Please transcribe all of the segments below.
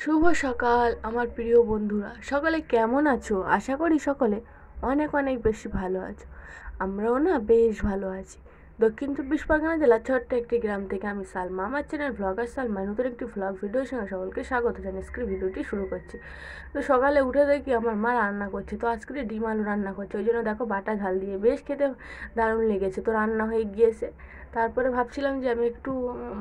শুভ সকাল আমার প্রিয় বন্ধুরা, সকলে কেমন আছো? আশা করি সকলে অনেক অনেক বেশি ভালো আছো। আমরাও না বেশ ভালো আছি। দক্ষিণ চব্বিশ পরগনা জেলার ছোট্ট একটি গ্রাম থেকে আমি সালমা, আমার চ্যানেল ব্লগার সালমা নতুন একটি ভ্লগ ভিডিওর সঙ্গে সকলকে স্বাগত জানিয়ে আজকের ভিডিওটি শুরু করছি। তো সকালে উঠে দেখি আমার মা রান্না করছে, তো আজকে ডিম আলু রান্না করছে, ওই জন্য দেখো বাটা ঝাল দিয়ে বেশ খেতে দারুণ লেগেছে। তো রান্না হয়ে গিয়েছে। তারপরে ভাবছিলাম যে আমি একটু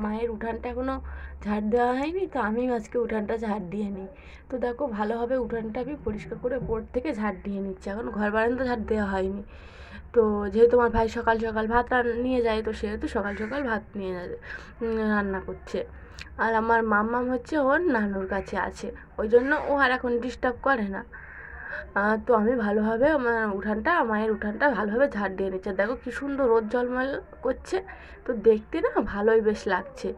মায়ের উঠানটা এখনও ঝাড় দেওয়া হয়নি, তো আমি আজকে উঠানটা ঝাড় দিয়ে নিই। তো দেখো ভালোভাবে উঠানটা আমি পরিষ্কার করে উপর থেকে ঝাড় দিয়ে নিচ্ছি, এখন ঘর বারান্দা ঝাড় দেওয়া হয়নি। তো যেহেতু আমার ভাই সকাল সকাল ভাত নিয়ে যায়, তো সেহেতু সকাল সকাল ভাত নিয়ে রান্না করছে। আর আমার মাম্মাম হচ্ছে ওর নানুর কাছে আছে, ওই জন্য ও আর এখন ডিস্টার্ব করে না। তো আমি ভালোভাবে আমার মায়ের উঠানটা ভালোভাবে ঝাড় দিয়ে নিচ্ছে। দেখো কী সুন্দর রোদ ঝলমল করছে, তো দেখতে না ভালোই বেশ লাগছে।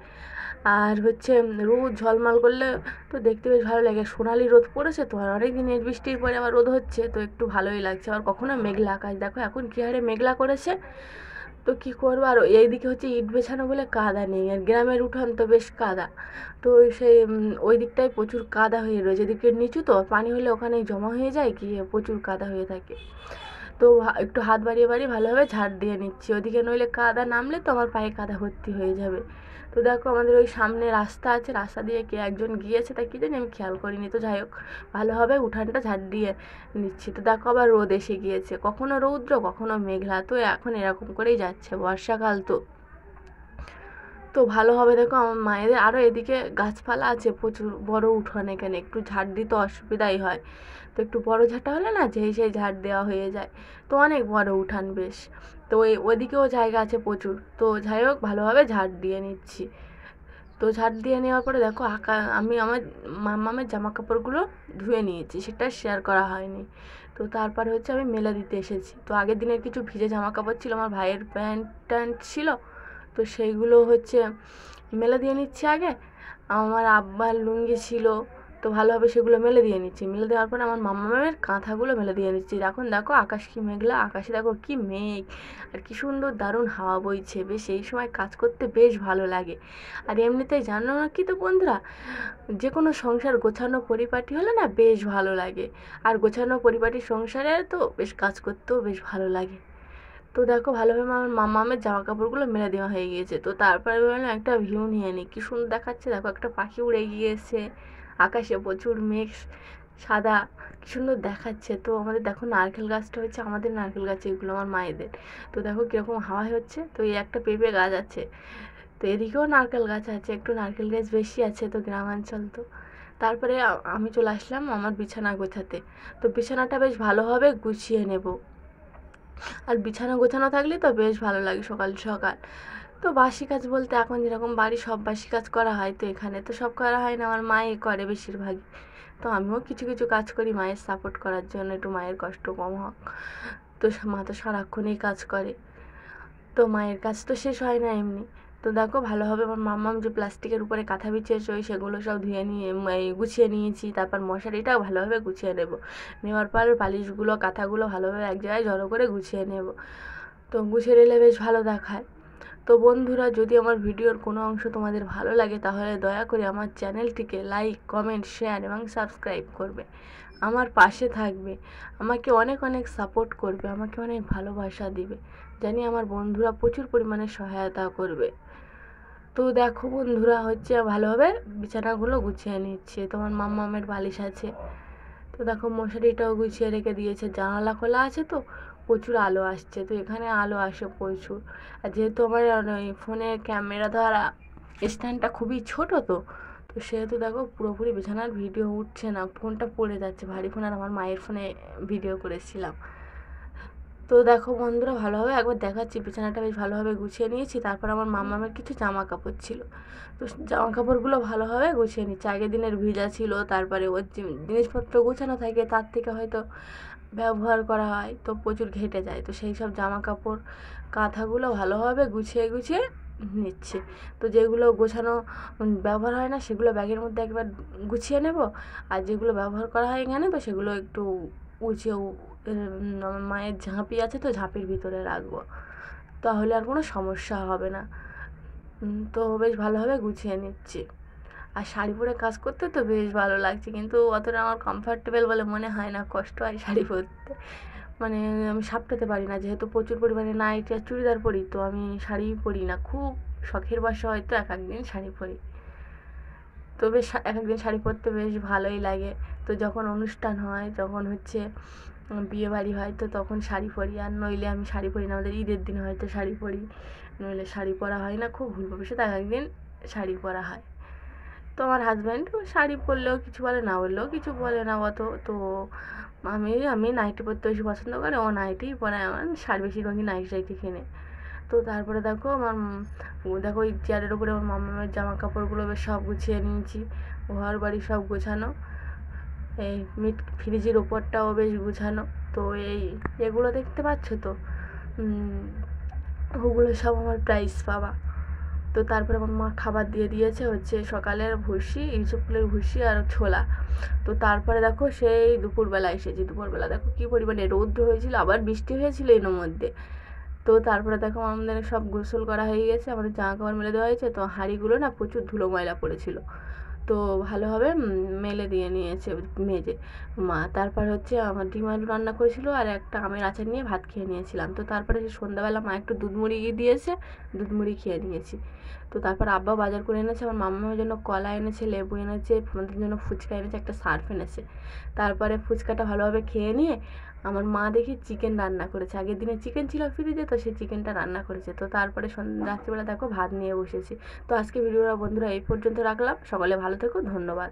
আর হচ্ছে রোদ ঝলমল করলে তো দেখতে বেশ ভালো লাগে। সোনালি রোদ পড়েছে, তো আর অনেক দিনের বৃষ্টির পরে আবার রোদ হচ্ছে, তো একটু ভালোই লাগছে। আবার কখনো মেঘলা আকাশ, দেখো এখন কী হারে মেঘলা করেছে। তো কী করবো, আর এইদিকে হচ্ছে ইট বেছানো বলে কাদা নেই, আর গ্রামের উঠান তো বেশ কাদা। তো সেই ওই দিকটায় প্রচুর কাদা হয়ে রয়েছে, এদিকে নিচু তো পানি হলে ওখানেই জমা হয়ে যায়, গিয়ে প্রচুর কাদা হয়ে থাকে। তো একটু হাত বাড়িয়ে বাড়িয়ে ভালোভাবে ঝাড় দিয়ে নিচ্ছি, ওদিকে নইলে কাদা নামলে তো আমার পায়ে কাদা ভর্তি হয়ে যাবে। তো দেখো আমাদের ওই সামনে রাস্তা আছে, রাস্তা দিয়ে কে একজন গিয়েছে, তা কী জানি আমি খেয়াল করিনি। তো যাই হোক ভালোভাবে উঠানটা ঝাড় দিয়ে নিচ্ছি। তো দেখো আবার রোদ এসে গিয়েছে, কখনো রৌদ্র কখনো মেঘলা, তো এখন এরকম করেই যাচ্ছে, বর্ষাকাল তো। তো ভালো হবে। দেখো আমার মায়েদের আরও এদিকে গাছপালা আছে প্রচুর, বড় উঠোন, এখানে একটু ঝাড় দিতে অসুবিধাই হয়। তো একটু বড় ঝাঁটা হলে না যেই সেই ঝাড় দেওয়া হয়ে যায়। তো অনেক বড় উঠান বেশ। তো ওইদিকেও জায়গা আছে প্রচুর। তো যাই হোক ভালোভাবে ঝাড় দিয়ে নিচ্ছি। তো ঝাড় দিয়ে নেওয়ার পরে দেখো আমি আমার মাম্মামের জামা কাপড়গুলো ধুয়ে নিয়েছি, সেটা শেয়ার করা হয়নি। তো তারপরে হচ্ছে আমি মেলে দিতে এসেছি। তো আগের দিনের কিছু ভিজে জামা কাপড় ছিল, আমার ভাইয়ের প্যান্ট ট্যান্ট ছিল, তো সেইগুলো হচ্ছে মেলে দিয়ে নিচ্ছি আগে। আমার আব্বার লুঙ্গি ছিল, তো ভালোভাবে সেগুলো মেলে দিয়ে নিচ্ছি। মেলে দেওয়ার পরে আমার মাম্মামের কাঁথাগুলো মেলে দিয়ে নিচ্ছি। এখন দেখো আকাশ কি মেঘলা, আকাশে দেখো কি মেঘ, আর কি সুন্দর দারুণ হাওয়া বইছে, বেশ এই সময় কাজ করতে বেশ ভালো লাগে। আর এমনিতেই জানো না কি তো বন্ধুরা, যে কোনো সংসার গোছানো পরিপাটি হলে না বেশ ভালো লাগে। আর গোছানো পরিপাটি সংসারে তো বেশ কাজ করতেও বেশ ভালো লাগে। তো দেখো ভালোভাবে আমার মামামের জামা কাপড়গুলো মেলে দেওয়া হয়ে গিয়েছে। তো তারপরে বললাম একটা ভিউ নিয়ে নিই, কী সুন্দর দেখাচ্ছে। দেখো একটা পাখি উড়ে গিয়েছে, আকাশে প্রচুর মেঘ সাদা, কী সুন্দর দেখাচ্ছে। তো আমাদের দেখো নারকেল গাছটা হচ্ছে আমাদের নারকেল গাছ, এগুলো আমার মায়েদের। তো দেখো কীরকম হাওয়া হচ্ছে। তো এই একটা পেঁপে গাছ আছে, তো এদিকেও নারকেল গাছ আছে, একটু নারকেল গাছ বেশি আছে, তো গ্রামাঞ্চল তো। তারপরে আমি চলে আসলাম আমার বিছানা গোছাতে। তো বিছানাটা বেশ ভালোভাবে গুছিয়ে নেব। আর বিছানা গোছানো থাকলে তো বেশ ভালো লাগে সকাল সকাল। তো বাসি কাজ বলতে এখন যেরকম বাড়ির সব বাসি কাজ করা হয়, তো এখানে তো সব করা হয় না, আমার মাই করে বেশিরভাগই। তো আমিও কিছু কিছু কাজ করি মায়ের সাপোর্ট করার জন্য, একটু মায়ের কষ্ট কম হোক। তো মা তো সারাক্ষণই কাজ করে, তো মায়ের কাজ তো শেষ হয় না এমনি। তো দেখো ভালোভাবে আমার মাম্মাম যে প্লাস্টিকের উপরে কাঁথা বিছিয়েছে ওই সেগুলো সব ধুয়ে নিয়ে গুছিয়ে নিয়েছি। তারপর মশারিটাও ভালোভাবে গুছিয়ে নেব। নেওয়ার পর বালিশগুলো কাঁথাগুলো ভালোভাবে এক জায়গায় জড়ো করে গুছিয়ে নেব। তো গুছিয়ে নিলে বেশ ভালো দেখায়। তো বন্ধুরা, যদি আমার ভিডিওর কোনো অংশ তোমাদের ভালো লাগে তাহলে দয়া করে আমার চ্যানেলটিকে লাইক কমেন্ট শেয়ার এবং সাবস্ক্রাইব করবে, আমার পাশে থাকবে, আমাকে অনেক অনেক সাপোর্ট করবে, আমাকে অনেক ভালোবাসা দিবে। জানি আমার বন্ধুরা প্রচুর পরিমাণে সহায়তা করবে। তো দেখো বন্ধুরা হচ্ছে ভালোভাবে বিছানাগুলো গুছিয়ে নিচ্ছে। তোমার মাম্মামের বালিশ আছে, তো দেখো মশারিটাও গুছিয়ে রেখে দিয়েছে। জানালা খোলা আছে, তো প্রচুর আলো আসছে, তো এখানে আলো আসে প্রচুর। আর যেহেতু আমার ওই ফোনের ক্যামেরা ধরা স্ট্যান্ডটা খুবই ছোট, তো তো সেহেতু দেখো পুরোপুরি বিছানার ভিডিও উঠছে না, ফোনটা পড়ে যাচ্ছে, ভারী ফোন, আর আমার মায়ের ফোনে ভিডিও করেছিলাম। তো দেখো বন্ধুরা ভালোভাবে একবার দেখাচ্ছি, বিছানাটা বেশ ভালোভাবে গুছিয়ে নিয়েছি। তারপর আমার মামামের কিছু জামা কাপড় ছিল, তো জামা কাপড়গুলো ভালোভাবে গুছিয়ে নিচ্ছি। আগের দিনের ভিজা ছিল, তারপরে ওর জিনিসপত্র গুছানো থাকে, তার থেকে হয়তো ব্যবহার করা হয় তো প্রচুর ঘেটে যায়, তো সেই সব জামা কাপড় কাঁথাগুলো ভালোভাবে গুছিয়ে গুছিয়ে নিচ্ছি। তো যেগুলো গোছানো ব্যবহার হয় না সেগুলো ব্যাগের মধ্যে একবার গুছিয়ে নেব, আর যেগুলো ব্যবহার করা হয় এখানে তো সেগুলো একটু উঁচিয়ে আমার মায়ের ঝাঁপি আছে, তো ঝাঁপির ভিতরে রাখবো, তাহলে আর কোনো সমস্যা হবে না। তো বেশ ভালোভাবে গুছিয়ে নিচ্ছি। আর শাড়ি পরে কাজ করতে তো বেশ ভালো লাগছে, কিন্তু অতটা আমার কমফর্টেবল বলে মনে হয় না, কষ্ট হয় শাড়ি পরতে। মানে আমি সাপটাতে পারি না, যেহেতু প্রচুর পরিমাণে নাইটি আর চুড়িদার পরি, তো আমি শাড়ি পরি না। খুব শখের বশে হয়তো এক একদিন শাড়ি পরি, তো বেশ এক একদিন শাড়ি পরতে বেশ ভালোই লাগে। তো যখন অনুষ্ঠান হয়, যখন হচ্ছে বিয়ে বাড়ি হয়, তো তখন শাড়ি পরি, আর নইলে আমি শাড়ি পরি না। আমাদের ঈদের দিন হয়তো শাড়ি পরি, নইলে শাড়ি পরা হয় না। খুব ভুল ভবিষ্যৎ এক একদিন শাড়ি পরা হয়। তো আমার হাজব্যান্ড শাড়ি পরলেও কিছু বলে না, বললেও কিছু বলে না অত। তো আমি নাইটি পরতে বেশি পছন্দ করে, ও নাইটিই পরায় আমার, শাড়ি বেশিরভাগই নাইটি টাইটি কিনে। তো তারপরে দেখো আমার দেখো ওই চেয়ারের উপরে আমার মামামের জামা কাপড়গুলো বেশ সব গুছিয়ে নিয়েছি, ঘর বাড়ি সব গোছানো, এই ফ্রিজের ওপরটাও বেশ গুছানো। তো এগুলো দেখতে পাচ্ছ তো, ওগুলো সব আমার প্রাইস পাওয়া। তো তারপরে আমার মা খাবার দিয়ে দিয়েছে হচ্ছে সকালের ভুসি, ইসব ফুলের ভুসি আর ছোলা। তো তারপরে দেখো সেই দুপুরবেলা এসেছি, দুপুরবেলা দেখো কী পরিমাণে রৌদ্র হয়েছিল, আবার বৃষ্টি হয়েছিল এর মধ্যে। তো তারপরে দেখো আমাদের সব গোসল করা হয়ে গেছে, আমাদের জামা কাপড় মেলে দেওয়া হয়েছে। তো হাঁড়িগুলো না প্রচুর ধুলো ময়লা পড়েছিল, তো ভালোভাবে মেলে দিয়ে নিয়েছে মেজে মা। তারপর হচ্ছে আমার ডিম আলু রান্না করেছিল, আর একটা আমের আচার নিয়ে ভাত খেয়ে নিয়েছিলাম। তো তারপরে সন্ধ্যাবেলা মা একটু দুধ মুড়ি দিয়েছে, দুধ মুড়ি খেয়ে নিয়েছি। তো তারপর আব্বা বাজার করে এনেছে, আমার মামার জন্য কলা এনেছে, লেবু এনেছে, আমাদের জন্য ফুচকা এনেছে, একটা সার্ফ এনেছে। তারপরে ফুচকাটা ভালোভাবে খেয়ে নিয়ে আমার মা দেখি চিকেন রান্না করেছে, আগের দিনে চিকেন ছিল ফ্রিজে, তো সেই চিকেনটা রান্না করেছে। তো তারপরে রাত্রিবেলা দেখো ভাত নিয়ে বসেছি। তো আজকে ভিডিওটা বন্ধুরা এই পর্যন্ত রাখলাম, সকলে ভালো থেকো, ধন্যবাদ।